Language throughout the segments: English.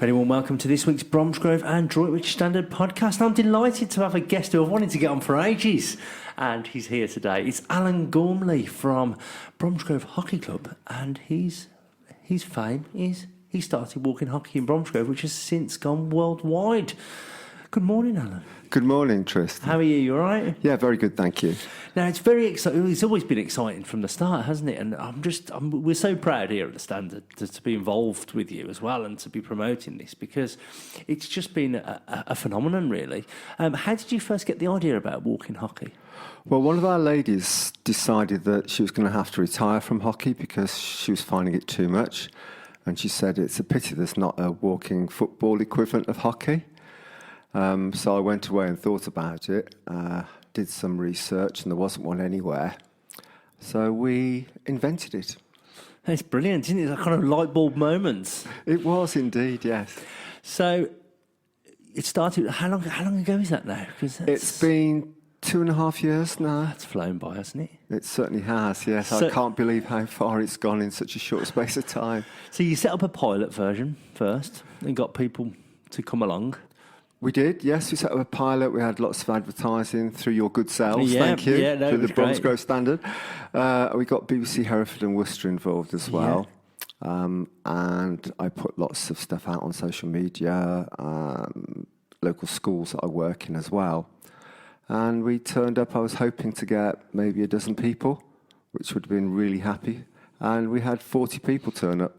Anyone, welcome to this week's Bromsgrove and Droitwich Standard podcast. I'm delighted to have a guest who I've wanted to get on for ages, and he's here today. It's Alan Gormley from Bromsgrove Hockey Club, and his fame is he started walking hockey in Bromsgrove, which has since gone worldwide. Good morning, Alan. Good morning, Tristan. How are you? You all right? Yeah, very good, thank you. Now, it's very exciting. It's always been exciting from the start, hasn't it? And we're so proud here at the Standard to be involved with you as well and to be promoting this, because it's just been a phenomenon, really. How did you first get the idea about walking hockey? Well, one of our ladies decided that she was going to have to retire from hockey because she was finding it too much. And she said it's a pity there's not a walking football equivalent of hockey. So I went away and thought about it, did some research, and there wasn't one anywhere. So we invented it. It's brilliant, isn't it? It's a kind of light bulb moment. It was indeed, yes. So it started, how long ago is that now? It's been 2.5 years now. That's flown by, hasn't it? It certainly has, yes. So, I can't believe how far it's gone in such a short space of time. So you set up a pilot version first and got people to come along. We did, yes. We set up a pilot. We had lots of advertising through your good selves, thank you, through the Bromsgrove Standard. We got BBC Hereford and Worcester involved as well. Yeah. And I put lots of stuff out on social media, local schools that I work in as well. And we turned up, I was hoping to get maybe a dozen people, which would have been really happy. And we had 40 people turn up.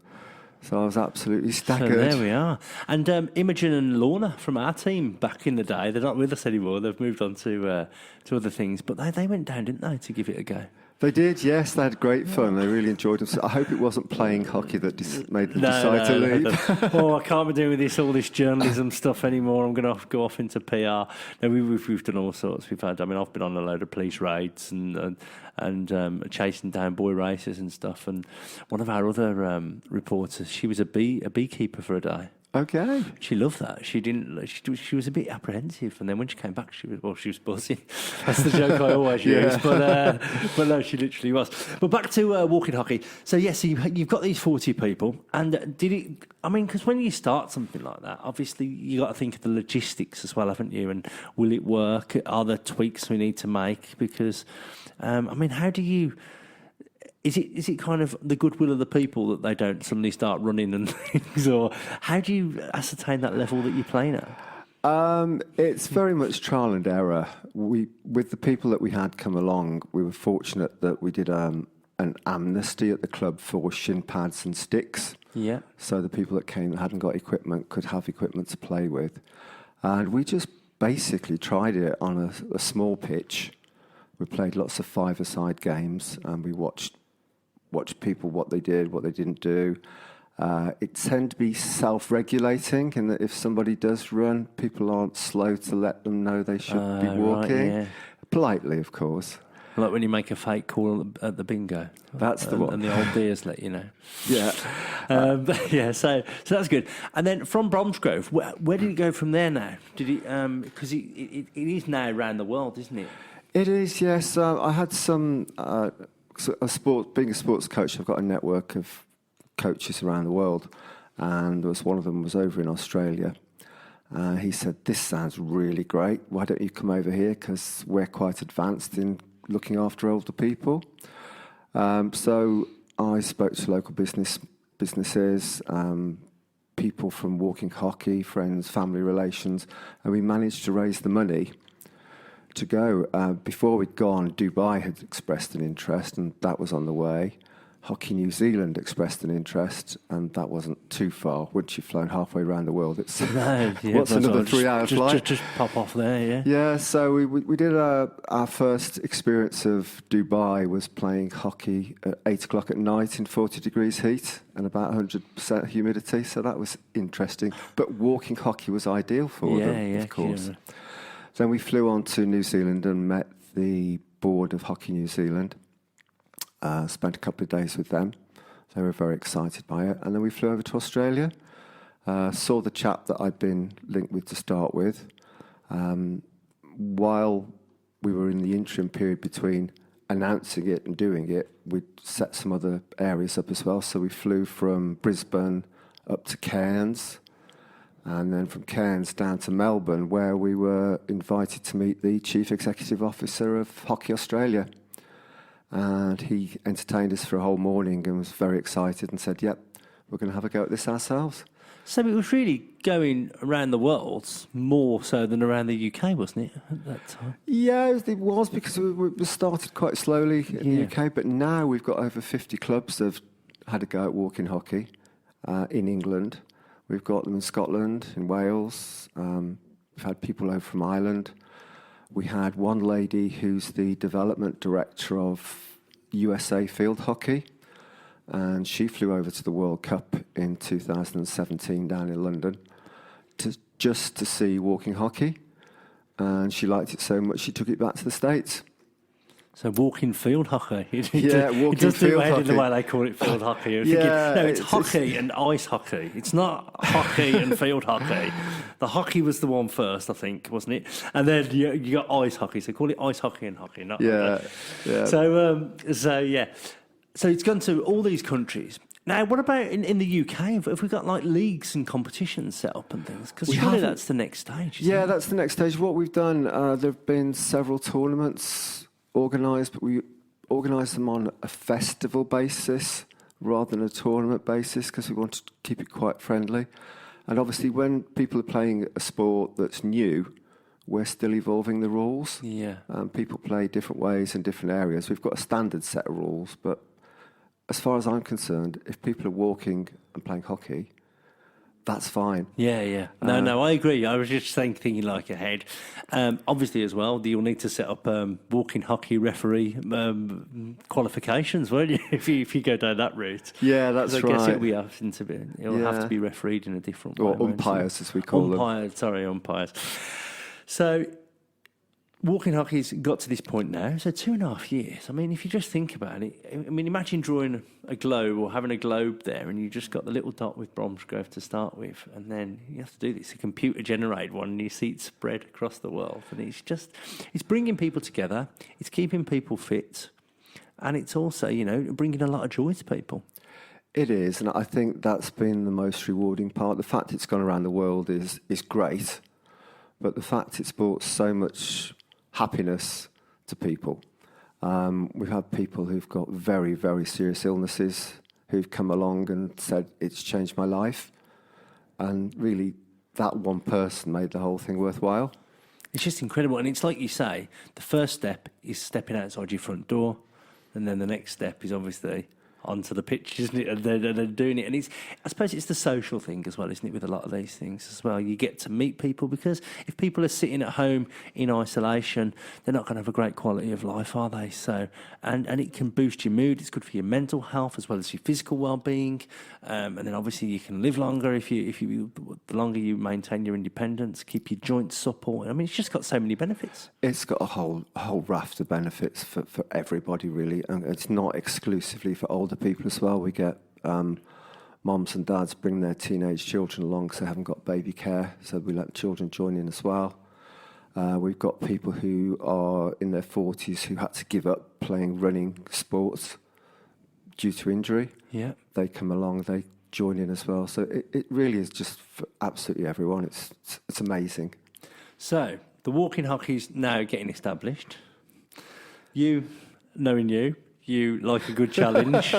So I was absolutely staggered. So there we are. And Imogen and Lorna from our team back in the day, they're not with us anymore. They've moved on to other things. But they went down, didn't they, to give it a go? They did, yes. They had great fun. They really enjoyed it. So I hope it wasn't playing hockey that made them decide to leave. I can't be doing all this journalism stuff anymore. I'm going to go off into PR. No, we've done all sorts. I've been on a load of police raids and chasing down boy races and stuff. And one of our other reporters, she was a beekeeper for a day. Okay. She loved that. She was a bit apprehensive, and then when she came back, she was buzzing. That's the joke I always use, but no, she literally was. But back to walking hockey. So yes, so you've got these 40 people, and did it? I mean, because when you start something like that, obviously you got to think of the logistics as well, haven't you? And will it work? Are there tweaks we need to make? Because how do you? Is it kind of the goodwill of the people that they don't suddenly start running and things, or how do you ascertain that level that you're playing at? It's very much trial and error. With the people that we had come along, we were fortunate that we did an amnesty at the club for shin pads and sticks. Yeah. So the people that came that hadn't got equipment could have equipment to play with. And we just basically tried it on a small pitch. We played lots of five-a-side games, and we watched people, what they did, what they didn't do. It tends to be self-regulating in that if somebody does run, people aren't slow to let them know they should be walking. Right, yeah. Politely, of course. Like when you make a fake call at the bingo. That's the one. And the old dears let you know. Yeah. So that's good. And then from Bromsgrove, where did it go from there now? Did it? Because it is now around the world, isn't it? It is, yes. I had some... being a sports coach, I've got a network of coaches around the world, and one of them was over in Australia. He said, "This sounds really great. Why don't you come over here? Because we're quite advanced in looking after older people." So I spoke to local businesses, people from walking hockey, friends, family relations, and we managed to raise the money to go. Before we'd gone, Dubai had expressed an interest, and that was on the way. Hockey New Zealand expressed an interest, and that wasn't too far. Once you've flown halfway around the world, it's what's another 3-hour flight? Just pop off there, yeah. Yeah, so we did our first experience of Dubai was playing hockey at 8 o'clock at night in 40 degrees heat and about 100% humidity, so that was interesting. But walking hockey was ideal for them, of course. Yeah. Then we flew on to New Zealand and met the board of Hockey New Zealand. Spent a couple of days with them. They were very excited by it. And then we flew over to Australia. Saw the chap that I'd been linked with to start with. While we were in the interim period between announcing it and doing it, we'd set some other areas up as well. So we flew from Brisbane up to Cairns. And then from Cairns down to Melbourne, where we were invited to meet the Chief Executive Officer of Hockey Australia. And he entertained us for a whole morning and was very excited and said, yep, we're going to have a go at this ourselves. So it was really going around the world more so than around the UK, wasn't it, at that time? Yeah, it was because we started quite slowly in the UK, but now we've got over 50 clubs that have had a go at walking hockey in England. We've got them in Scotland, in Wales. We've had people over from Ireland. We had one lady who's the development director of USA Field Hockey, and she flew over to the World Cup in 2017 down in London just to see walking hockey, and she liked it so much she took it back to the States. So walking field hockey. Walking field hockey. It does do in the way they call it field hockey. You're thinking, no, it's hockey and ice hockey. It's not hockey and field hockey. The hockey was the one first, I think, wasn't it? And then you got ice hockey. So call it ice hockey and hockey, not hockey. Yeah. So it's gone to all these countries. Now, what about in the UK? Have we got like leagues and competitions set up and things? Because surely that's the next stage. Yeah, that's the next stage. What we've done, there have been several tournaments organised, but we organise them on a festival basis rather than a tournament basis because we want to keep it quite friendly. And obviously, when people are playing a sport that's new, we're still evolving the rules. Yeah. People play different ways in different areas. We've got a standard set of rules, but as far as I'm concerned, if people are walking and playing hockey, that's fine. Yeah. No, I agree. I was just thinking like ahead. Obviously, as well, you'll need to set up walking hockey referee qualifications, won't you? If you go down that route. Yeah, that's right. I guess it'll have to be refereed in a different way. Or umpires, as we call them. Umpires. So walking hockey's got to this point now, so 2.5 years. I mean, if you just think about it, I mean, imagine drawing a globe or having a globe there and you just got the little dot with Bromsgrove to start with, and then you have to do this, a computer-generated one, and you see it spread across the world. And it's bringing people together, it's keeping people fit, and it's also, bringing a lot of joy to people. It is, and I think that's been the most rewarding part. The fact it's gone around the world is great, but the fact it's brought so much happiness to people. We've had people who've got very, very serious illnesses who've come along and said, it's changed my life. And really, that one person made the whole thing worthwhile. It's just incredible. And it's like you say, the first step is stepping outside your front door. And then the next step is obviously onto the pitch, isn't it? And they're doing it. And I suppose it's the social thing as well, isn't it, with a lot of these things as well. You get to meet people, because if people are sitting at home in isolation, they're not going to have a great quality of life, are they? So, and it can boost your mood. It's good for your mental health as well as your physical well-being. And then obviously you can live longer if you the longer you maintain your independence, keep your joints supple. I mean, it's just got so many benefits. It's got a whole raft of benefits for everybody, really. And it's not exclusively for older people as well. We get moms and dads bring their teenage children along because they haven't got baby care, so we let children join in as well. We've got people who are in their 40s who had to give up playing running sports due to injury. Yeah, they come along, they join in as well. So it really is just for absolutely everyone. It's amazing. So the walking hockey's now getting established. Knowing you like a good challenge.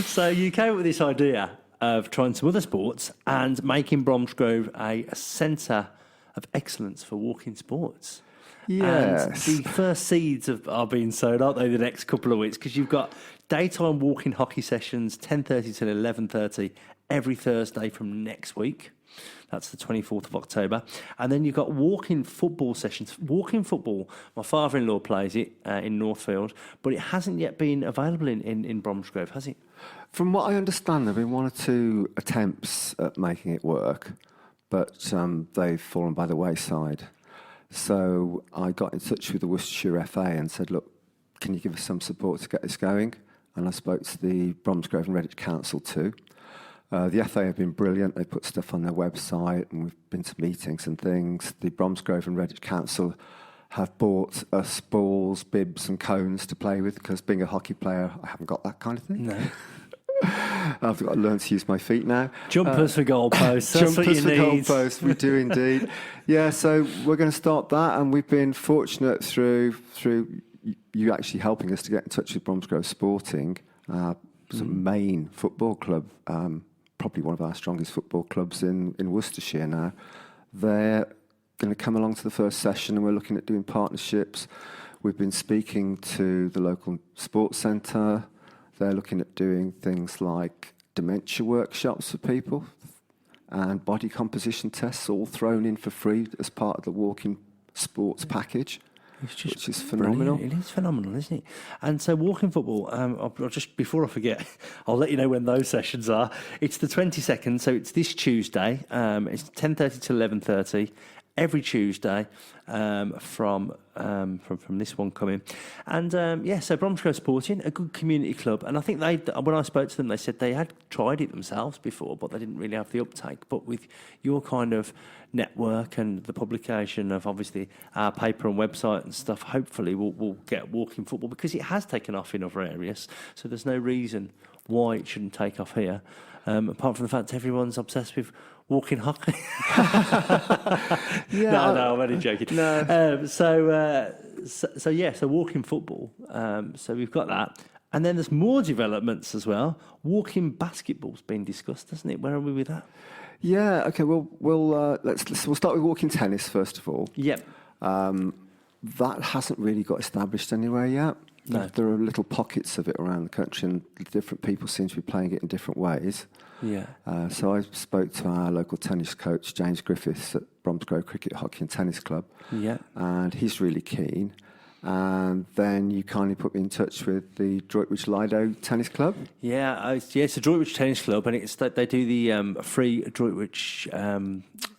So you came up with this idea of trying some other sports and making Bromsgrove a centre of excellence for walking sports. Yes. And the first seeds are being sown, aren't they, the next couple of weeks? Because you've got daytime walking hockey sessions, 10:30 till 11:30, every Thursday from next week. That's the 24th of October. And then you've got walking football sessions. Walking football, my father-in-law plays it in Northfield, but it hasn't yet been available in Bromsgrove, has it? From what I understand, there have been one or two attempts at making it work, but they've fallen by the wayside. So I got in touch with the Worcestershire FA and said, look, can you give us some support to get this going? And I spoke to the Bromsgrove and Redditch Council too. The FA have been brilliant. They put stuff on their website, and we've been to meetings and things. The Bromsgrove and Redditch Council have bought us balls, bibs and cones to play with, because being a hockey player, I haven't got that kind of thing. No. I've got to learn to use my feet now. Jumpers for goalposts. That's what you Jumpers for need. goalposts. We do indeed. Yeah, so we're going to start that, and we've been fortunate through you actually helping us to get in touch with Bromsgrove Sporting, sort of main football club, probably one of our strongest football clubs in Worcestershire now. They're going to come along to the first session, and we're looking at doing partnerships. We've been speaking to the local sports centre. They're looking at doing things like dementia workshops for people and body composition tests, all thrown in for free as part of the walking sports package, which is phenomenal. Brilliant. It is phenomenal, isn't it? And so walking football, I'll just, before I forget, I'll let you know when those sessions are. It's the 22nd, so it's this Tuesday. It's 10:30 to 11:30. Every Tuesday from this one coming. And so Bromsgrove Sporting, a good community club. And I think when I spoke to them, they said they had tried it themselves before, but they didn't really have the uptake. But with your kind of network and the publication of obviously our paper and website and stuff, hopefully we'll get walking football, because it has taken off in other areas. So there's no reason why it shouldn't take off here, apart from the fact everyone's obsessed with walking hockey. No, I'm only joking. No. So walking football. So we've got that. And then there's more developments as well. Walking basketball's been discussed, hasn't it? Where are we with that? Yeah, okay, we'll start with walking tennis first of all. Yep. That hasn't really got established anywhere yet. No. There are little pockets of it around the country, and different people seem to be playing it in different ways. Yeah. So I spoke to our local tennis coach, James Griffiths, at Bromsgrove Cricket, Hockey and Tennis Club. Yeah. And he's really keen. And then you kindly put me in touch with the Droitwich Lido Tennis Club. Yeah, it's the Droitwich Tennis Club, and they do the free Droitwich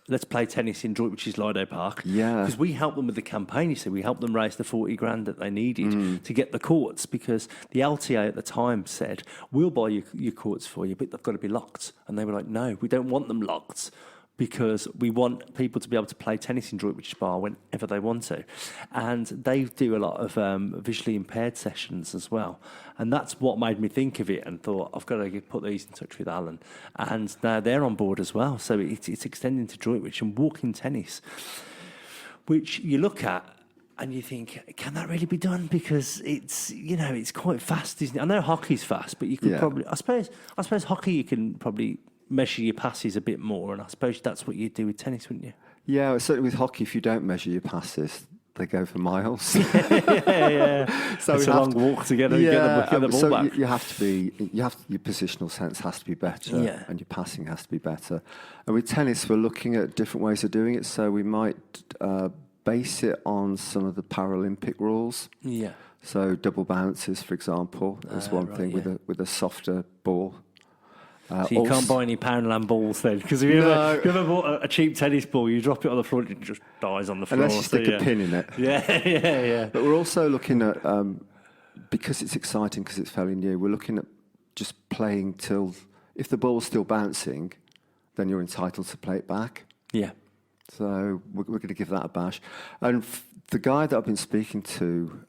Let's Play Tennis in Droitwich's Lido Park. Yeah. Because we helped them with the campaign, you see. We helped them raise the 40 grand that they needed to get the courts, because the LTA at the time said, we'll buy your courts for you, but they've got to be locked. And they were like, no, we don't want them locked, because we want people to be able to play tennis in Droitwich Spa whenever they want to. And they do a lot of visually impaired sessions as well. And that's what made me think of it and thought, I've got to put these in touch with Alan. And now they're on board as well. So it's extending to Droitwich and walking tennis, which you look at and you think, can that really be done? Because it's quite fast, isn't it? I know hockey's fast, but you could probably, I suppose hockey you can probably measure your passes a bit more, and I suppose that's what you'd do with tennis, wouldn't you? Yeah, certainly with hockey, if you don't measure your passes, they go for miles. Yeah. So it's a long walk to get the ball back. You have to your positional sense has to be better, and your passing has to be better. And with tennis, we're looking at different ways of doing it. So we might base it on some of the Paralympic rules. Yeah. So double bounces, for example, is one thing with a softer ball. So you can't buy any Poundland balls then, because if you ever bought a cheap tennis ball, you drop it on the floor, it just dies on the floor. Unless you stick a pin in it. Yeah. But we're also looking at, because it's exciting, because it's fairly new, we're looking at just playing till, if the ball's still bouncing, then you're entitled to play it back. Yeah. So we're going to give that a bash. And the guy that I've been speaking to,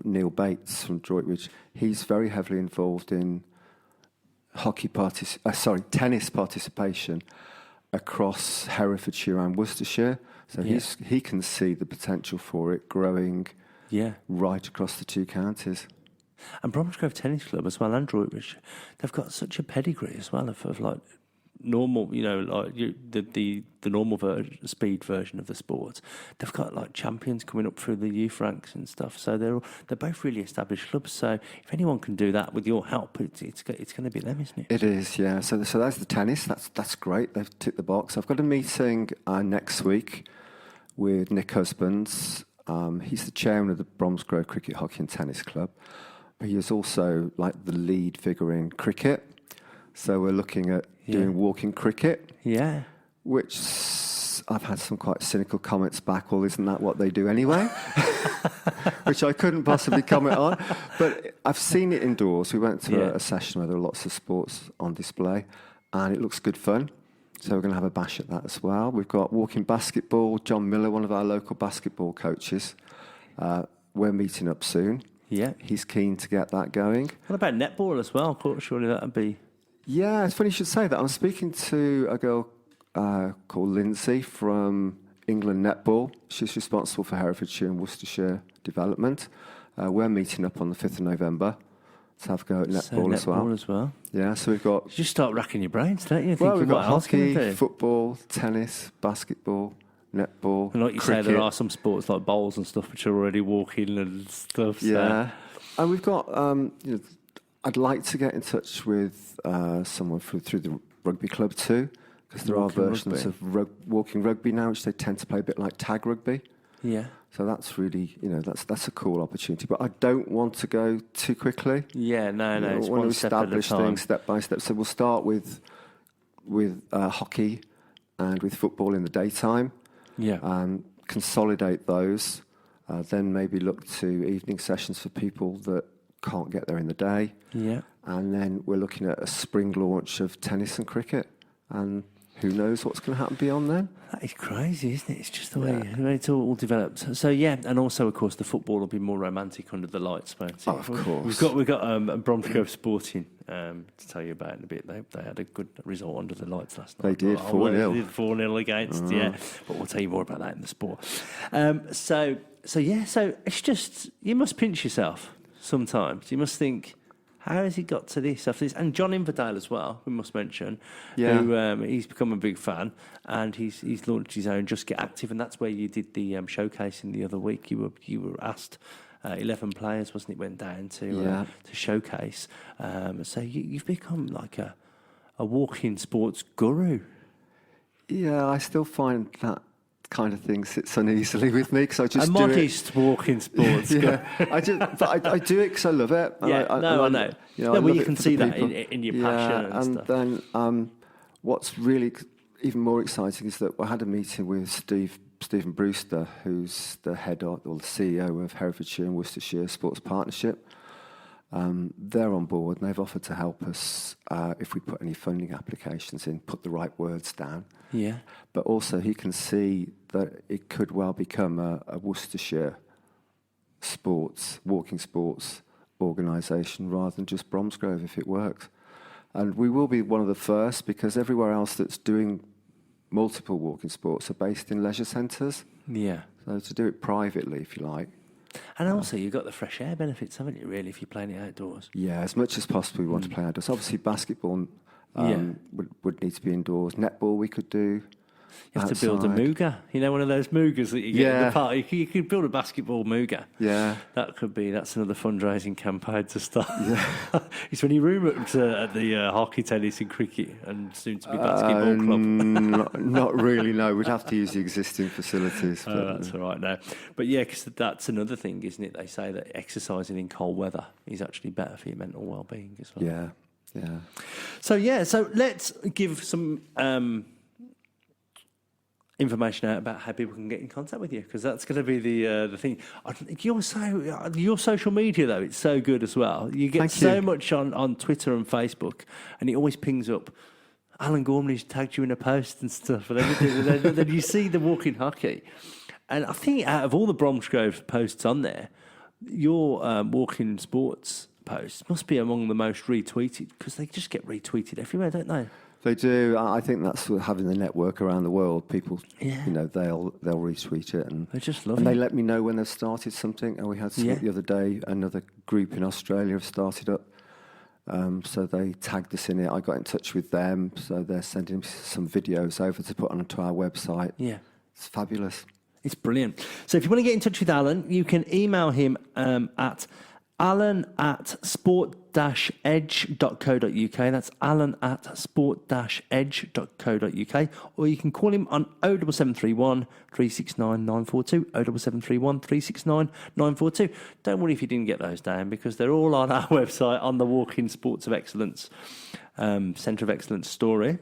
Neil Bates from Droitwich, he's very heavily involved in tennis participation across Herefordshire and Worcestershire. So he can see the potential for it growing right across the two counties. And Bromsgrove Tennis Club as well, and Droitwich, they've got such a pedigree as well of like normal, the normal speed version of the sport. They've got like champions coming up through the youth ranks and stuff. So they're both really established clubs. So if anyone can do that with your help, it's going to be them, isn't it? It is, yeah. So that's the tennis. That's great. They've ticked the box. I've got a meeting next week with Nick Husbands. He's the chairman of the Bromsgrove Cricket, Hockey and Tennis Club. But he is also like the lead figure in cricket. So we're looking at doing walking cricket. Yeah. Which I've had some quite cynical comments back. Well, isn't that what they do anyway? Which I couldn't possibly comment on. But I've seen it indoors. We went to a session where there were lots of sports on display, and it looks good fun. So we're going to have a bash at that as well. We've got walking basketball. John Miller, one of our local basketball coaches, we're meeting up soon. Yeah. He's keen to get that going. What about netball as well? Surely that would be... Yeah, it's funny you should say that. I'm speaking to a girl called Lindsay from England Netball. She's responsible for Herefordshire and Worcestershire development. We're meeting up on the 5th of November to have a go at netball as well. Yeah, so we've got... You just start racking your brains, don't you? Well, we've got hockey, football, tennis, basketball, netball, and like you cricket. say, there are some sports like bowls and stuff which are already walking and stuff. So. Yeah, and we've got... I'd like to get in touch with someone through the rugby club too, because there are versions of walking rugby now, which they tend to play a bit like tag rugby. Yeah. So that's really, that's a cool opportunity. But I don't want to go too quickly. Yeah, no. I want to establish things step by step. So we'll start with hockey and with football in the daytime. Yeah. Consolidate those. Then maybe look to evening sessions for people that can't get there in the day. Yeah. And then we're looking at a spring launch of tennis and cricket. And who knows what's going to happen beyond then? That is crazy, isn't it? It's just the way it's all developed. So yeah, and also of course the football will be more romantic under the lights, won't it? Oh, of course. We've got Bromsgrove Sporting to tell you about in a bit. They had a good result under the lights last night. They did 4-0. They did 4-0 against but we'll tell you more about that in the sport. So it's just you must pinch yourself sometimes. You must think, how has he got to this after this? And John Inverdale as well, we must mention, who he's become a big fan, and he's launched his own Just Get Active, and that's where you did the showcasing the other week. You were asked 11 players, wasn't it? Went down to showcase. So you've become like a walking sports guru. Yeah, I still find that kind of thing sits uneasily with me because I just do it. A modest walking sports. I do it because I love it. Yeah, I know. You can see that in your passion and stuff. And then what's really even more exciting is that I had a meeting with Stephen Brewster, who's the head or the CEO of Herefordshire and Worcestershire Sports Partnership. They're on board and they've offered to help us if we put any funding applications in, put the right words down. Yeah. But also he can see that it could well become a Worcestershire walking sports organisation rather than just Bromsgrove if it works. And we will be one of the first because everywhere else that's doing multiple walking sports are based in leisure centres. Yeah. So to do it privately, if you like. And also, you've got the fresh air benefits, haven't you, really, if you're playing it outdoors? Yeah, as much as possible we want to play outdoors. Obviously, basketball would need to be indoors. Netball we could do. You have to build a Mooga. You know, one of those Moogas that you get in the park. You could build a basketball Mooga. Yeah. That's another fundraising campaign to start. Yeah. It's when you room at the hockey, tennis and cricket and soon to be basketball club. Not really, no. We'd have to use the existing facilities. That's all right now. But yeah, because that's another thing, isn't it? They say that exercising in cold weather is actually better for your mental well-being as well. Yeah. So let's give some information out about how people can get in contact with you, because that's going to be the thing. I think your social media though, it's so good as well. You get much on Twitter and Facebook, and it always pings up. Alan Gormley's tagged you in a post and stuff, and everything. and then you see the walking hockey, and I think out of all the Bromsgrove posts on there, your walking sports posts must be among the most retweeted because they just get retweeted everywhere, don't they? They do. I think that's having the network around the world. People, they'll retweet it, and they just love it. And they let me know when they've started something. And we had something the other day. Another group in Australia have started up, so they tagged us in it. I got in touch with them, so they're sending some videos over to put onto our website. Yeah, it's fabulous. It's brilliant. So if you want to get in touch with Alan, you can email him at alan@sport-edge.co.uk. That's alan@sport-edge.co.uk. Or you can call him on 07731 369 942, 07731 369 942. Don't worry if you didn't get those down, because they're all on our website on the Walking Sports of Excellence Centre of Excellence story.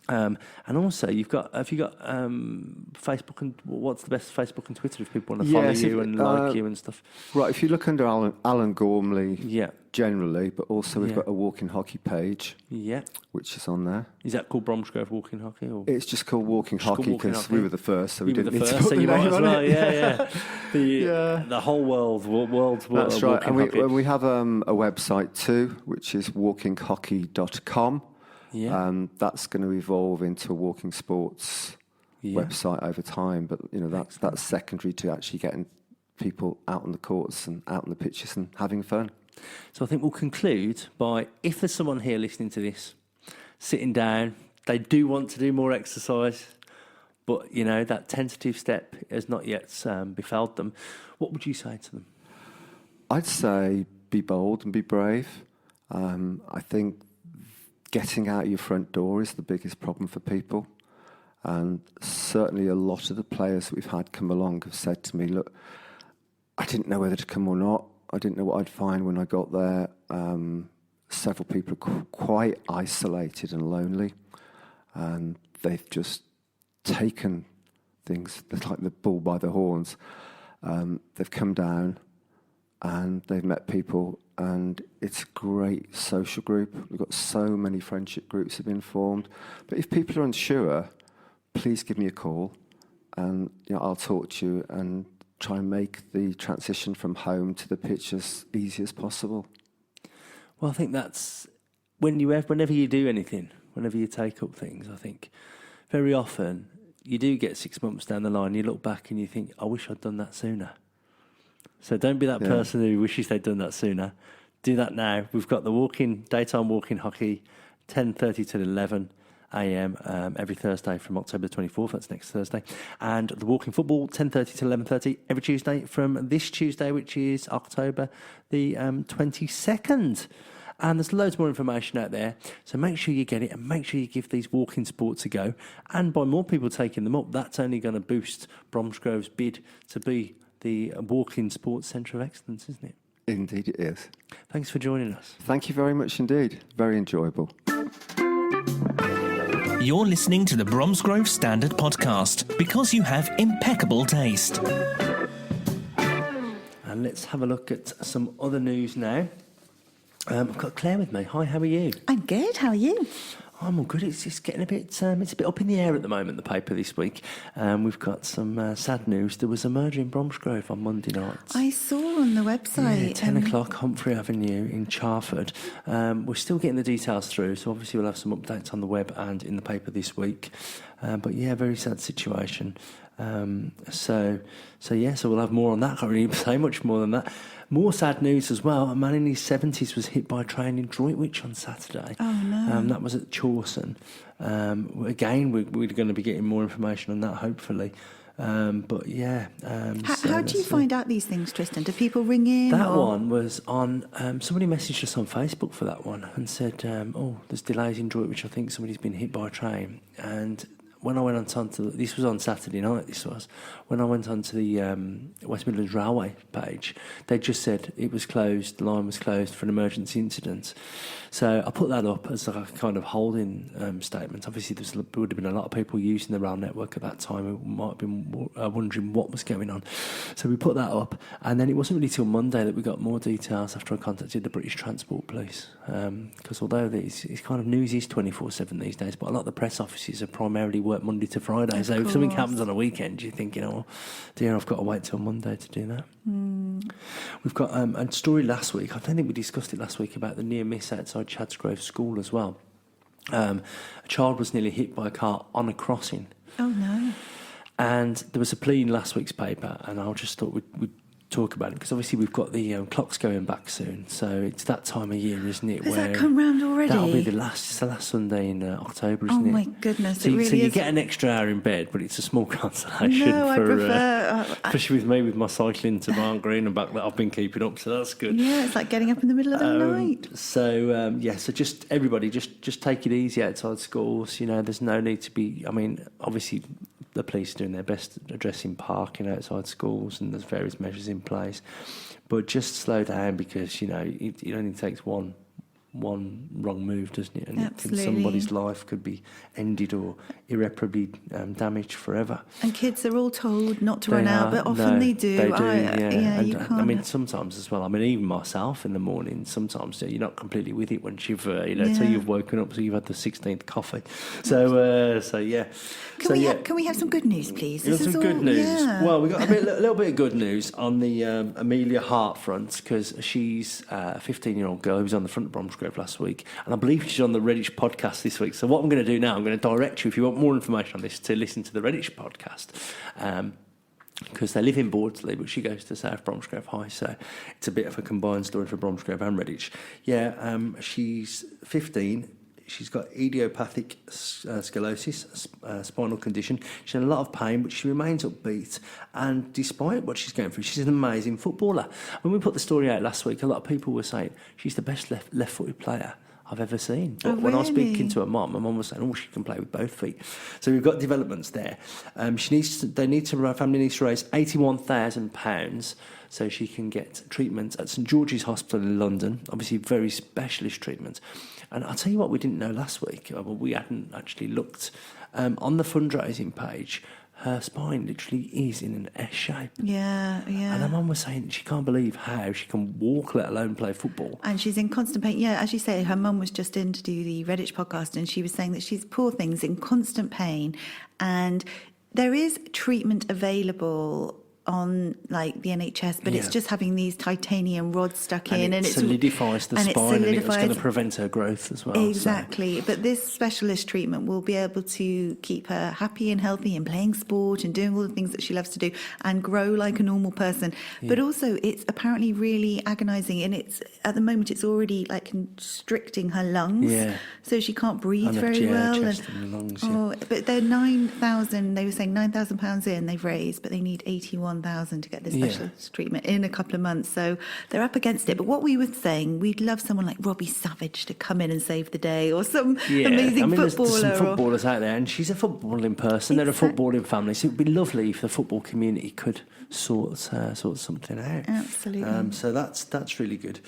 And also, have you got Facebook and what's the best Facebook and Twitter if people want to follow you and like you and stuff? Right, if you look under Alan Gormley, generally, but also we've got a walking hockey page, which is on there. Is that called Bromsgrove Walking Hockey? Or? It's just called Walking Hockey because we were the first, so we didn't need to put so the you name might as on well. it. The whole world. That's right, and we have a website too, which is walkinghockey.com. Yeah. That's going to evolve into a walking sports website over time. But, that's secondary to actually getting people out on the courts and out on the pitches and having fun. So I think we'll conclude by, if there's someone here listening to this, sitting down, they do want to do more exercise, but, that tentative step has not yet befelled them, what would you say to them? I'd say be bold and be brave. I think getting out your front door is the biggest problem for people. And certainly a lot of the players that we've had come along have said to me, look, I didn't know whether to come or not. I didn't know what I'd find when I got there. Several people are quite isolated and lonely. And they've just taken things like the bull by the horns. They've come down and they've met people, and it's a great social group. We've got so many friendship groups have been formed. But if people are unsure, please give me a call, and I'll talk to you and try and make the transition from home to the pitch as easy as possible. Well, I think that's whenever you do anything, whenever you take up things, I think very often you do get 6 months down the line, you look back and you think, I wish I'd done that sooner. So don't be that person who wishes they'd done that sooner. Do that now. We've got the daytime walking hockey, 10:30 till 11 a.m. Every Thursday from October 24th. That's next Thursday. And the walking football, 10:30 till 11:30 every Tuesday from this Tuesday, which is October the 22nd. And there's loads more information out there. So make sure you get it and make sure you give these walking sports a go. And by more people taking them up, that's only going to boost Bromsgrove's bid to be the walking sports centre of excellence, isn't it? Indeed it is. Thanks for joining us. Thank you very much indeed. Very enjoyable. You're listening to the Bromsgrove Standard Podcast because you have impeccable taste. And let's have a look at some other news now. I've got Claire with me. Hi, how are you? I'm good. How are you? I'm all good. It's getting a bit. It's a bit up in the air at the moment. The paper this week. We've got some sad news. There was a murder in Bromsgrove on Monday night. I saw on the website. Yeah, 10 o'clock, Humphrey Avenue in Charford. We're still getting the details through, so obviously we'll have some updates on the web and in the paper this week. But yeah, very sad situation. So we'll have more on that. Can't really say much more than that. More sad news as well. A man in his 70s was hit by a train in Droitwich on Saturday. Oh, no. That was at Chawson. Again, we're going to be getting more information on that, hopefully. But yeah. How do you find out these things, Tristan? Do people ring in? That one was on. Somebody messaged us on Facebook for that one and said, there's delays in Droitwich. I think somebody's been hit by a train. And when I went on to this was on Saturday night. When I went onto the West Midlands Railway page, they just said it was closed. The line was closed for an emergency incident. So I put that up as a kind of holding statement. Obviously, there would have been a lot of people using the rail network at that time who might have been wondering what was going on. So we put that up, and then it wasn't really till Monday that we got more details after I contacted the British Transport Police. Because although it's kind of news is 24/7 these days, but a lot of the press offices are primarily work Monday to Friday. So if something happens on a weekend, you think, dear, I've got to wait till Monday to do that. We've got a story last week. I don't think we discussed it last week about the near miss outside Chadsgrove School as well. A child was nearly hit by a car on a crossing. Oh no! And there was a plea in last week's paper, and I just thought we'd talk about it because obviously we've got the clocks going back soon, so it's that time of year, isn't it? Has that come round already? That'll be the last Sunday in October, isn't it? Oh my goodness! So, it really so you is. get an extra hour in bed, but it's a small consolation. No, I prefer. Especially with me with my cycling to Barn Green and back that I've been keeping up, so that's good. Yeah, it's like getting up in the middle of the night. So so just everybody, just take it easy outside schools. There's no need to be. I mean, obviously the police are doing their best addressing parking outside schools, and there's various measures in place. But just slow down because, it only takes one wrong move, doesn't it? And Absolutely. Somebody's life could be ended or irreparably damaged forever. And kids are all told not to run out, but often they do. They do, yeah. You can't. I mean, sometimes as well. I mean, even myself in the morning, sometimes you're not completely with it once you've, till you've woken up, so you've had the 16th coffee. So yeah. Can we have some good news, please? This is some good news. Yeah. Well, we got a little bit of good news on the Amelia Hart front because she's a 15-year-old girl who was on the front of Bromsgrove Bromsgrove last week, and I believe she's on the Redditch podcast this week. So what I'm going to do now, I'm going to direct you, if you want more information on this, to listen to the Redditch podcast. Because they live in Bordsley, but she goes to South Bromsgrove High, so it's a bit of a combined story for Bromsgrove and Redditch. Yeah, she's 15. She's got idiopathic scoliosis, spinal condition. She's in a lot of pain, but she remains upbeat. And despite what she's going through, she's an amazing footballer. When we put the story out last week, a lot of people were saying she's the best left-footed player I've ever seen. But when I was speaking to her mum was saying, she can play with both feet. So we've got developments there. Her family needs to raise £81,000 so she can get treatment at St George's Hospital in London, obviously very specialist treatment. And I'll tell you what we didn't know last week, we hadn't actually looked, on the fundraising page, her spine literally is in an S shape. Yeah. And her mum was saying she can't believe how she can walk, let alone play football. And she's in constant pain. Yeah, as you say, her mum was just in to do the Redditch podcast, and she was saying that she's, poor thing's in constant pain. And there is treatment available on like the NHS, but it's just having these titanium rods stuck in, and it solidifies the spine, and it's going to prevent her growth as well. Exactly. So. But this specialist treatment will be able to keep her happy and healthy and playing sport and doing all the things that she loves to do and grow like a normal person. Yeah. But also it's apparently really agonising, and it's at the moment it's already like constricting her lungs. Yeah. So she can't breathe very well. Chest and lungs, but they're £9,000, they were saying £9,000 in they've raised, but they need 81,000 to get this specialist treatment in a couple of months, so they're up against it. But what we were saying, we'd love someone like Robbie Savage to come in and save the day, or some amazing footballer. There's some footballers out there, and she's a footballing person. They're a footballing family, so it would be lovely if the football community could sort something out. Absolutely. So that's really good.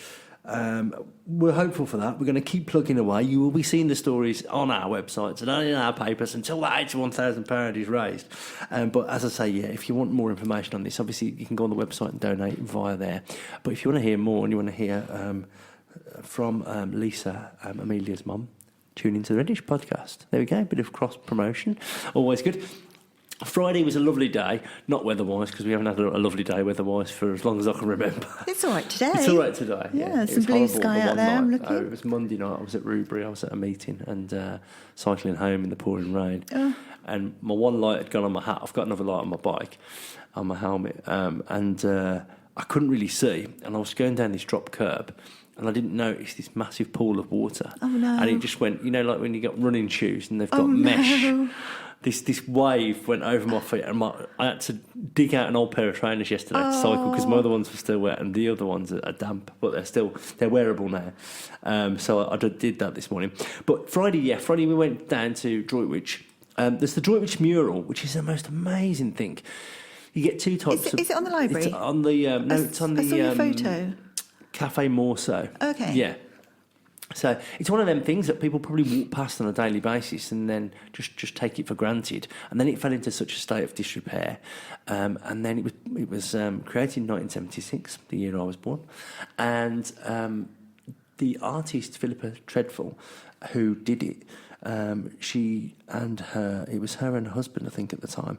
We're hopeful for that. We're going to keep plugging away. You will be seeing the stories on our websites and in our papers until that £81,000 is raised. But as I say, if you want more information on this, obviously you can go on the website and donate via there. But if you want to hear more and you want to hear from Lisa, Amelia's mum, tune into the Redditch podcast. There we go, a bit of cross promotion, always good. Friday was a lovely day, not weather-wise, because we haven't had a lovely day weather-wise for as long as I can remember. It's all right today. It's all right today. Yeah, some blue sky out there. I'm looking. It was Monday night. I was at Rubery. I was at a meeting and cycling home in the pouring rain. Oh. And my one light had gone on my hat. I've got another light on my bike, on my helmet, and I couldn't really see. And I was going down this drop curb, and I didn't notice this massive pool of water. Oh no! And it just went, like when you got running shoes and they've got mesh. No. This wave went over my feet, and I had to dig out an old pair of trainers yesterday to cycle, because my other ones were still wet and the other ones are damp, but they're wearable now. So I did that this morning. But Friday we went down to Droitwich. There's the Droitwich Mural, which is the most amazing thing. You get two types. Is it on the library? It's on the it's on the I saw your photo. Cafe Morso. Okay. Yeah. So it's one of them things that people probably walk past on a daily basis and then just take it for granted. And then it fell into such a state of disrepair. And then it was created in 1976, the year I was born. And the artist Philippa Treadful, who did it, it was her and her husband, I think, at the time.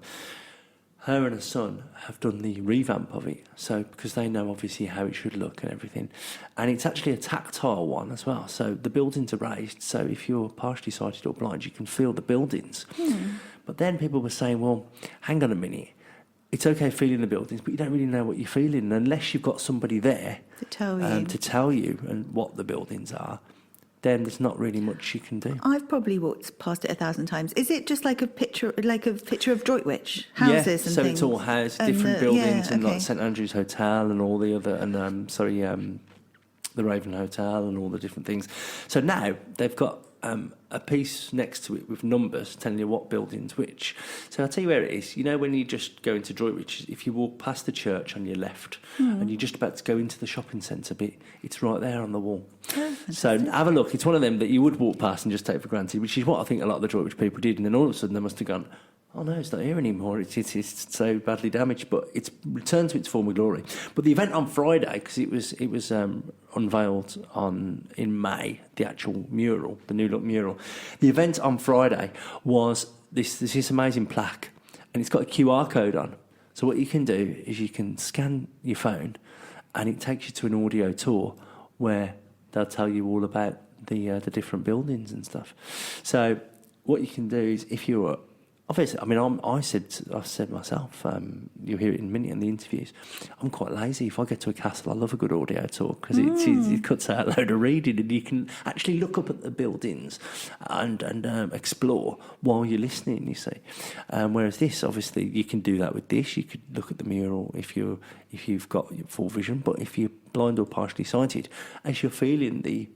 Her and her son have done the revamp of it, so because they know obviously how it should look and everything. And it's actually a tactile one as well, so the buildings are raised, so if you're partially sighted or blind, you can feel the buildings. But then people were saying, well, hang on a minute, it's okay feeling the buildings, but you don't really know what you're feeling unless you've got somebody there to tell you and what the buildings are. Then there's not really much you can do. I've probably walked past it 1,000 times. Is it just like a picture of Droitwich houses and so things? It's all houses, different buildings, and like St Andrew's Hotel and all the other, and the Raven Hotel and all the different things. So now they've got a piece next to it with numbers telling you what building's which. So I'll tell you where it is. You know, when you just go into Droitwich, if you walk past the church on your left and you're just about to go into the shopping centre bit, it's right there on the wall. Oh, so have a look. It's one of them that you would walk past and just take for granted, which is what I think a lot of the Droitwich people did. And then all of a sudden they must have gone, oh no, it's not here anymore. It's so badly damaged, but it's returned to its former glory. But the event on Friday, because it was unveiled in May, the actual mural, the new look mural. The event on Friday was this amazing plaque, and it's got a QR code on. So what you can do is you can scan your phone, and it takes you to an audio tour where they'll tell you all about the different buildings and stuff. So what you can do is, if you're obviously, I mean, I said myself, you'll hear it in a minute in the interviews, I'm quite lazy. If I get to a castle, I love a good audio tour because it cuts out a load of reading, and you can actually look up at the buildings and explore while you're listening, you see. Whereas this, obviously, you can do that with this. You could look at the mural if you've got full vision, but if you're blind or partially sighted, as you're feeling the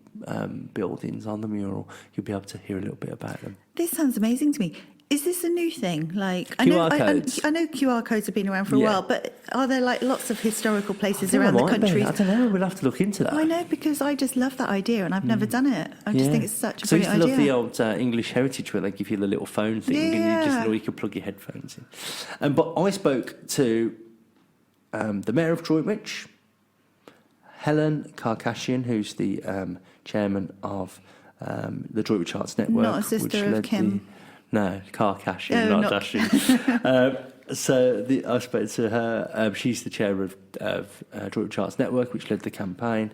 buildings on the mural, you'll be able to hear a little bit about them. This sounds amazing to me. Is this a new thing? Like, QR codes? I know QR codes have been around for a while, but are there like lots of historical places around the country? I don't know. We'll have to look into that. I know, because I just love that idea, and I've never done it. I just think it's such a brilliant idea. I used to love the old English heritage where they give you the little phone thing, and you could plug your headphones in. But I spoke to the Mayor of Droitwich, Helen Karakashian, who's the chairman of the Droitwich Arts Network. Not a sister of Kim. No, Karakashian, not Dashian. I spoke to her. She's the chair of Droitwich Arts Network, which led the campaign.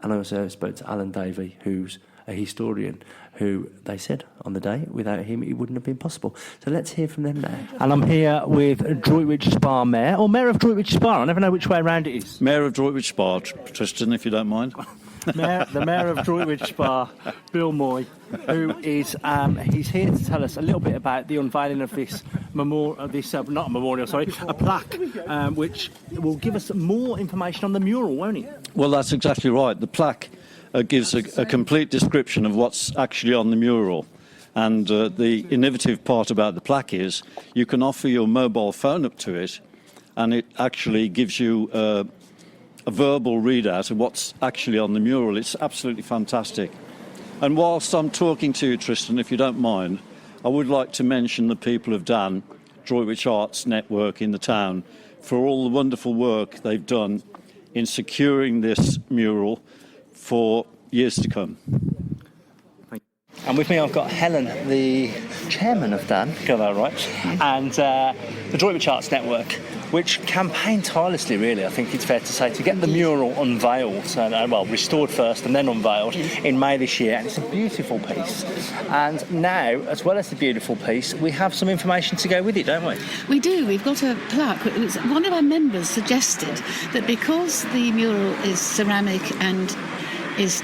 And I also spoke to Alan Davey, who's a historian, who they said on the day, without him, it wouldn't have been possible. So let's hear from them now. And I'm here with Droitwich Spa Mayor, or Mayor of Droitwich Spa. I never know which way around it is. Mayor of Droitwich Spa, Tristan, if you don't mind. The Mayor of Droitwich Spa, Bill Moy, who is he's here to tell us a little bit about the unveiling of this a plaque, which will give us more information on the mural, won't it? Well, that's exactly right. The plaque gives a complete description of what's actually on the mural. And the innovative part about the plaque is you can offer your mobile phone up to it, and it actually gives you a verbal readout of what's actually on the mural. It's absolutely fantastic. And whilst I'm talking to you, Tristan, if you don't mind, I would like to mention the people of Dan, Droitwich Arts Network in the town, for all the wonderful work they've done in securing this mural for years to come. And with me, I've got Helen, the chairman of Dan, got that right, and the Droitwich Arts Network, which campaigned tirelessly, really, I think it's fair to say, to get the mural unveiled, restored first and then unveiled in May this year. And it's a beautiful piece. And now, as well as the beautiful piece, we have some information to go with it, don't we? We do. We've got a plaque. One of our members suggested that because the mural is ceramic and is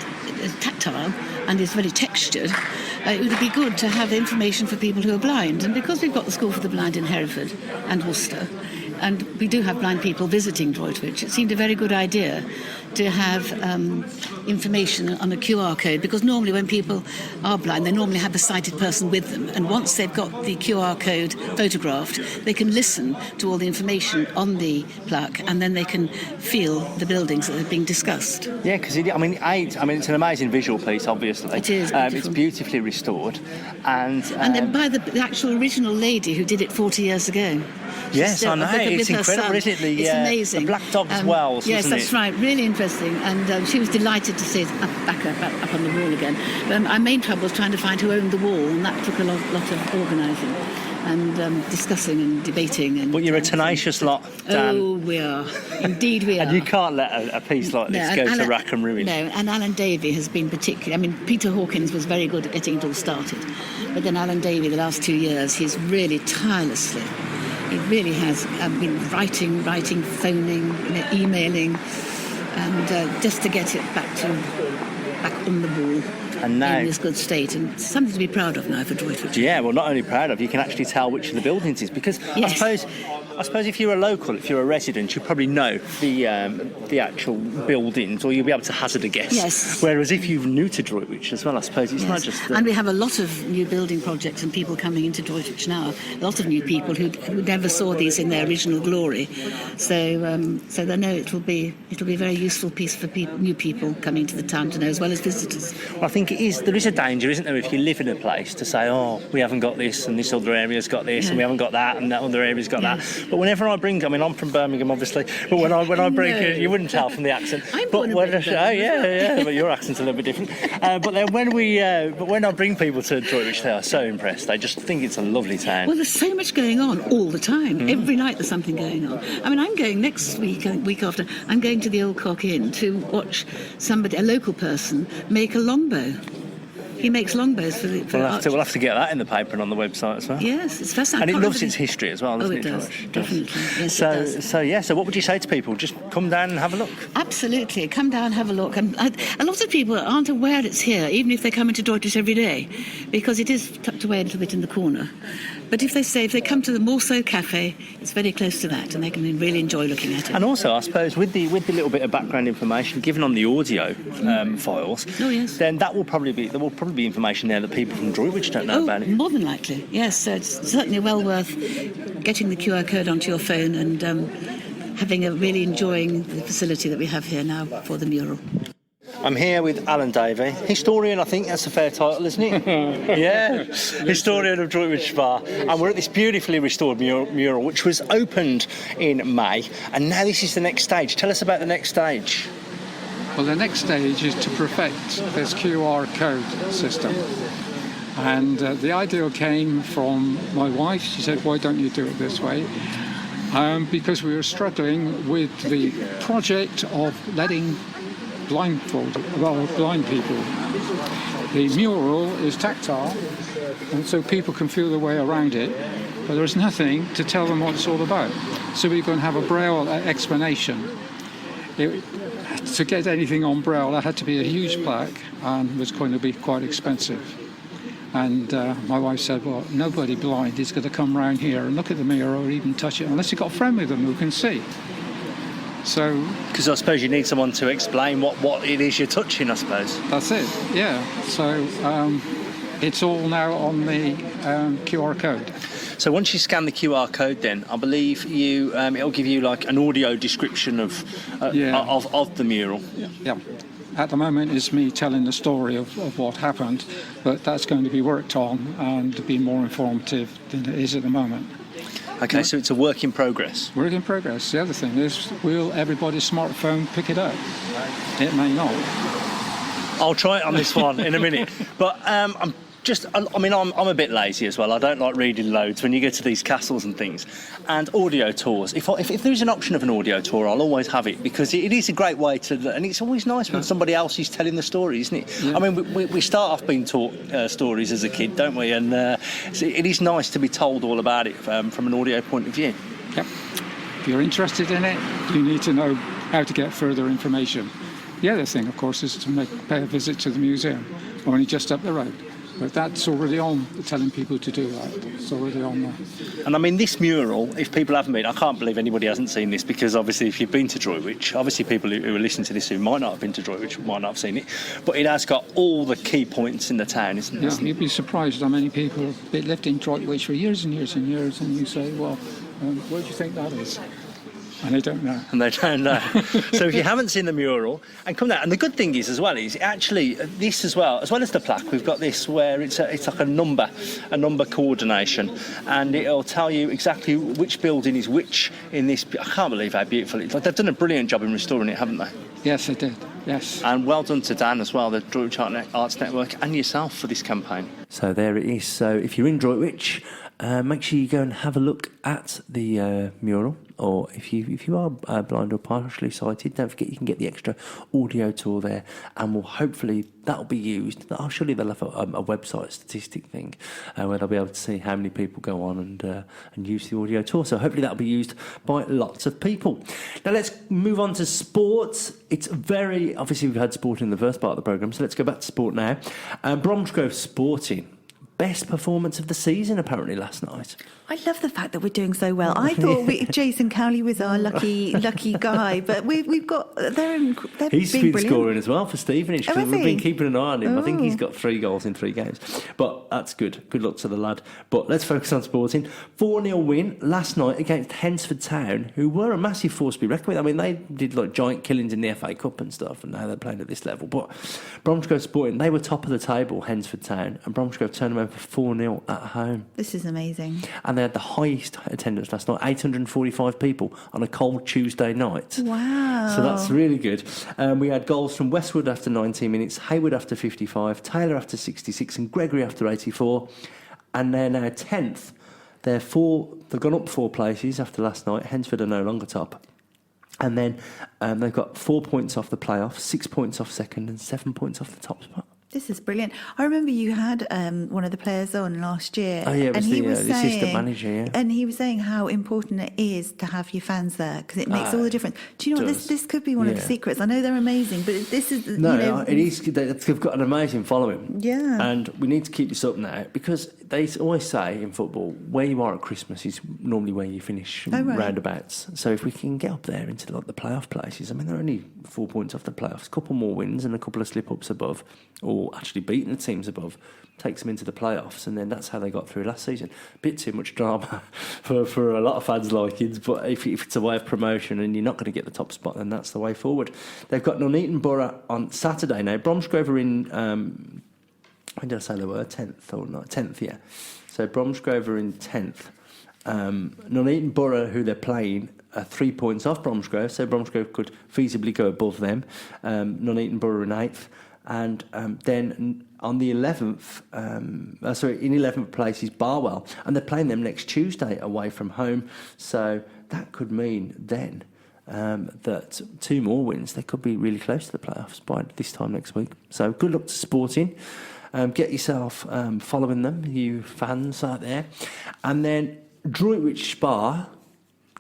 tactile and is very textured, it would be good to have information for people who are blind. And because we've got the School for the Blind in Hereford and Worcester, and we do have blind people visiting Droitwich, it seemed a very good idea to have information on a QR code, because normally when people are blind, they normally have a sighted person with them, and once they've got the QR code photographed, they can listen to all the information on the plaque, and then they can feel the buildings that are being discussed. Yeah, because it's an amazing visual piece, obviously. It is. It's beautifully restored, and then by the actual original lady who did it 40 years ago. Yes, I know. It's incredible, isn't it? It's amazing. The Black Dog's Wells, yes, wasn't that's right. Really interesting. And she was delighted to see it up on the wall again. But our main trouble was trying to find who owned the wall, and that took a lot of organising and discussing and debating. But you're a tenacious lot, Dan. Oh, we are. Indeed we are. And you can't let a piece like this go to rack and ruin. No, and Alan Davey has been particularly... I mean, Peter Hawkins was very good at getting it all started. But then Alan Davey, the last 2 years, he's really tirelessly... He really has been writing, phoning, emailing, and just to get it back on the ball. And now, in this good state, and something to be proud of now for Droitwich. Yeah, well, not only proud of, you can actually tell which of the buildings it is, because yes. I suppose if you're a local, if you're a resident, you probably know the actual buildings, or you'll be able to hazard a guess. Yes. Whereas if you're new to Droitwich as well, I suppose it's not just... And we have a lot of new building projects and people coming into Droitwich now. A lot of new people who never saw these in their original glory. So they know it'll be a very useful piece for new people coming to the town to know, as well as visitors. Well, I think there is a danger, isn't there, if you live in a place, to say, oh, we haven't got this and this other area's got this and we haven't got that and that other area's got that. But whenever I bring, I mean, I'm from Birmingham, obviously, but when I bring, you wouldn't tell from the accent. I'm but born and when, bred in oh yeah, but your accent's a little bit different. But then when I bring people to Droitwich, they are so impressed. They just think it's a lovely town. Well, there's so much going on all the time. Every night there's something going on. I mean, I'm going next week, week after, I'm going to the Old Cock Inn to watch somebody, a local person, make a longbow. He makes longbows for the. We'll have to get that in the paper and on the website as well. Yes, it's fascinating. And it loves its history as well, doesn't it? Does, definitely. Yes, so, it does. So what would you say to people? Just come down and have a look. Absolutely, come down, have a look. And a lot of people aren't aware it's here, even if they come into Droitwich every day, because it is tucked away a little bit in the corner. But if they come to the Morceau Cafe, it's very close to that, and they can really enjoy looking at it. And also, I suppose, with the little bit of background information given on the audio files, then there will probably be information there that people from Droitwich don't know about it. More than likely, yes. So it's certainly well worth getting the QR code onto your phone and really enjoying the facility that we have here now for the mural. I'm here with Alan Davey, historian, I think that's a fair title, isn't it? Yeah, historian of Droitwich Bar. And we're at this beautifully restored mural, which was opened in May. And now this is the next stage. Tell us about the next stage. Well, the next stage is to perfect this QR code system. And the idea came from my wife. She said, why don't you do it this way? Because we were struggling with the project of letting blind people. The mural is tactile, and so people can feel their way around it, but there's nothing to tell them what it's all about. So we're going to have a Braille explanation. To get anything on Braille, that had to be a huge plaque and was going to be quite expensive. And my wife said, well, nobody blind is going to come round here and look at the mirror or even touch it unless you've got a friend with them who can see. So, because I suppose you need someone to explain what it is you're touching, I suppose. That's it, yeah. So it's all now on the QR code. So once you scan the QR code, then I believe it'll give you like an audio description of the mural. Yeah. At the moment, it's me telling the story of what happened, but that's going to be worked on and be more informative than it is at the moment. Okay, so it's a work in progress. Work in progress. The other thing is, will everybody's smartphone pick it up? It may not. I'll try it on this one in a minute. But I'm a bit lazy as well. I don't like reading loads when you go to these castles and things. And audio tours. If there's an option of an audio tour, I'll always have it, because it is a great way to... And it's always nice when somebody else is telling the story, isn't it? Yeah. I mean, we start off being taught stories as a kid, don't we? And so it is nice to be told all about it from an audio point of view. Yep. If you're interested in it, you need to know how to get further information. The other thing, of course, is to pay a visit to the museum, only just up the road. But that's already on, telling people to do that. It's already on there. And I mean, this mural, if people haven't been, I can't believe anybody hasn't seen this, because obviously if you've been to Droitwich, obviously people who are listening to this who might not have been to Droitwich might not have seen it, but it has got all the key points in the town, isn't it? Yeah, you'd be surprised how many people have lived in Droitwich for years and years and years, and you say, well, where do you think that is? And they don't know. So if you haven't seen the mural, and come down. And the good thing is as well, is actually this as well as the plaque, we've got this where it's like a number coordination, and it'll tell you exactly which building is which in this. I can't believe how beautiful it is. Like, they've done a brilliant job in restoring it, haven't they? Yes, they did. Yes. And well done to Dan as well, the Droitwich Arts Network, and yourself for this campaign. So there it is. So if you're in Droitwich, make sure you go and have a look at the mural. Or if you are blind or partially sighted, don't forget you can get the extra audio tour there, and hopefully that'll be used. Surely they'll have a website statistic thing where they'll be able to see how many people go on and use the audio tour. So hopefully that'll be used by lots of people. Now let's move on to sports. It's very obviously we've had sport in the first part of the programme, so let's go back to sport now. Bromsgrove Sporting. Best performance of the season, apparently, last night. I love the fact that we're doing so well. I thought Jason Cowley was our lucky guy, but we've got he's been scoring as well for Stevenage. Oh, we've been keeping an eye on him. I think he's got 3 goals in 3 games, but that's good. Good luck to the lad. But let's focus on Sporting. 4-0 win last night against Hensford Town, who were a massive force to be reckoned with. I mean, they did like giant killings in the FA Cup and stuff, and now they're playing at this level. But Bromsgrove Sporting, they were top of the table, Hensford Town, and Bromsgrove turned them over over 4-0 at home. This is amazing. And they had the highest attendance last night, 845 people on a cold Tuesday night. Wow. So that's really good. We had goals from Westwood after 19 minutes, Hayward after 55, Taylor after 66 and Gregory after 84. And they're now 10th. They've gone up 4 places after last night. Hensford are no longer top. And then they've got 4 points off the playoffs, 6 points off second and 7 points off the top spot. This is brilliant. I remember you had one of the players on last year. Oh, yeah, it was and the assistant manager, yeah. And he was saying how important it is to have your fans there because it makes all the difference. Do you know what? This could be one of the secrets. I know they're amazing, but this is... it is. They've got an amazing following. Yeah. And we need to keep this up now because they always say in football, where you are at Christmas is normally where you finish roundabouts. So if we can get up there into the playoff places, I mean, they're only 4 points off the playoffs, a couple more wins and a couple of slip-ups above, or actually beating the teams above, takes them into the playoffs, and then that's how they got through last season. A bit too much drama for a lot of fans' likings, but if it's a way of promotion and you're not going to get the top spot, then that's the way forward. They've got Nuneaton Borough on Saturday now. Bromsgrove are in, when did I say they were? 10th or not? 10th, yeah. So Bromsgrove are in 10th. Nuneaton Borough, who they're playing, are 3 points off Bromsgrove, so Bromsgrove could feasibly go above them. Nuneaton Borough in 8th. And then on the 11th, in 11th place is Barwell, and they're playing them next Tuesday away from home. So that could mean then that 2 more wins, they could be really close to the playoffs by this time next week. So good luck to Sporting. Get yourself following them, you fans out there. And then Droitwich Spa,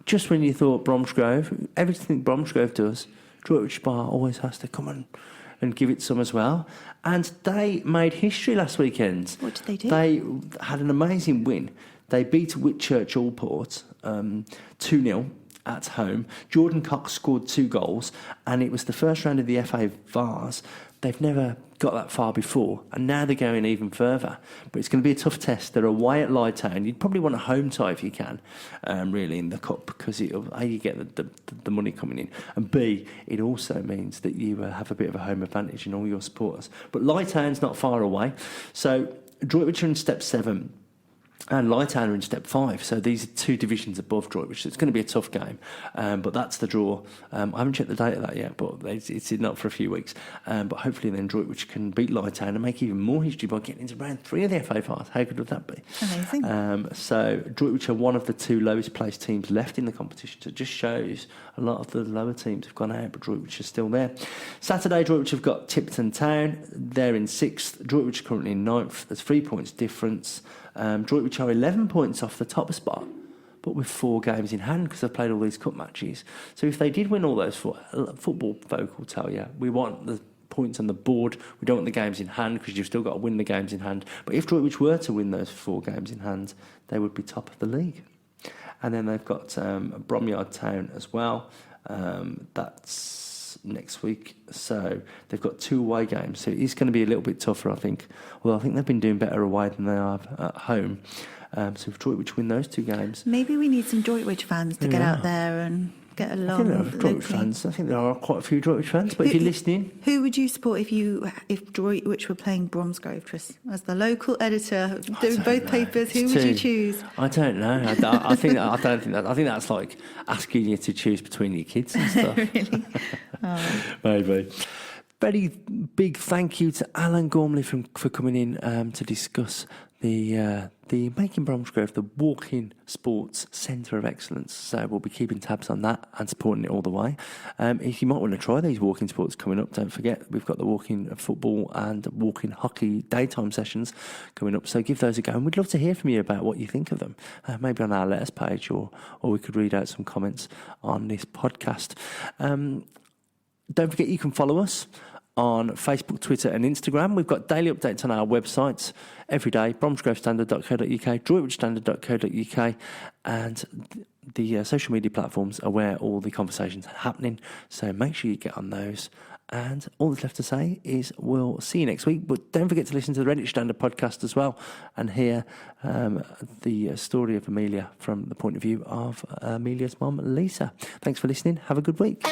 just when you thought Bromsgrove, everything Bromsgrove does, Droitwich Spa always has to come and give it some as well. And they made history last weekend. What did they do? They had an amazing win. They beat Whitchurch Allport 2-0 at home. Jordan Cox scored 2 goals, and it was the first round of the FA Vars. They've never got that far before, and now they're going even further. But it's going to be a tough test. They're away at Lytown. You'd probably want a home tie if you can, really, in the cup, because A, you get the money coming in, and B, it also means that you have a bit of a home advantage in all your supporters. But Lytown's not far away. So Droitwich are in step 7. And Lytown are in step 5, so these are 2 divisions above Droitwich. So it's going to be a tough game, but that's the draw. I haven't checked the date of that yet, but it's not for a few weeks. But hopefully then Droitwich can beat Lytown and make even more history by getting into round 3 of the FA Vars. How good would that be? Amazing. So Droitwich are one of the 2 lowest placed teams left in the competition. So it just shows a lot of the lower teams have gone out, but Droitwich are still there. Saturday, Droitwich have got Tipton Town. They're in 6th. Droitwich are currently in 9th. There's 3 points difference. Droitwich are 11 points off the top spot, but with 4 games in hand because they've played all these cup matches. So if they did win all those 4, football folk will tell you, we want the points on the board, we don't want the games in hand because you've still got to win the games in hand. But if Droitwich were to win those 4 games in hand, they would be top of the league. And then they've got Bromyard Town as well. That's next week, so they've got 2 away games, so it's going to be a little bit tougher, I think. Well, I think they've been doing better away than they have at home. So if Droitwich win those 2 games, maybe we need some Droitwich fans to get out there and get along. I think there are Droitwich fans. I think there are quite a few Droitwich fans. But if you're listening, who would you support if Droitwich were playing Bromsgrove? Tris, as the local editor, doing both papers, who would you choose? I don't know. I think that's like asking you to choose between your kids and stuff. Really? Oh. Maybe. Very big thank you to Alan Gormley for coming in to discuss the Making Bromsgrove the walk-in sports centre of excellence. So we'll be keeping tabs on that and supporting it all the way. If you might want to try these walk-in sports coming up, don't forget we've got the walk-in football and walk-in hockey daytime sessions coming up. So give those a go, and we'd love to hear from you about what you think of them. Maybe on our letters page, or we could read out some comments on this podcast. Don't forget you can follow us on Facebook, Twitter and Instagram. We've got daily updates on our websites every day, bromsgrovestandard.co.uk, droitwichstandard.co.uk, and the social media platforms are where all the conversations are happening, so make sure you get on those. And all that's left to say is we'll see you next week, but don't forget to listen to the Redditch Standard podcast as well and hear the story of Amelia from the point of view of Amelia's mum, Lisa. Thanks for listening. Have a good week.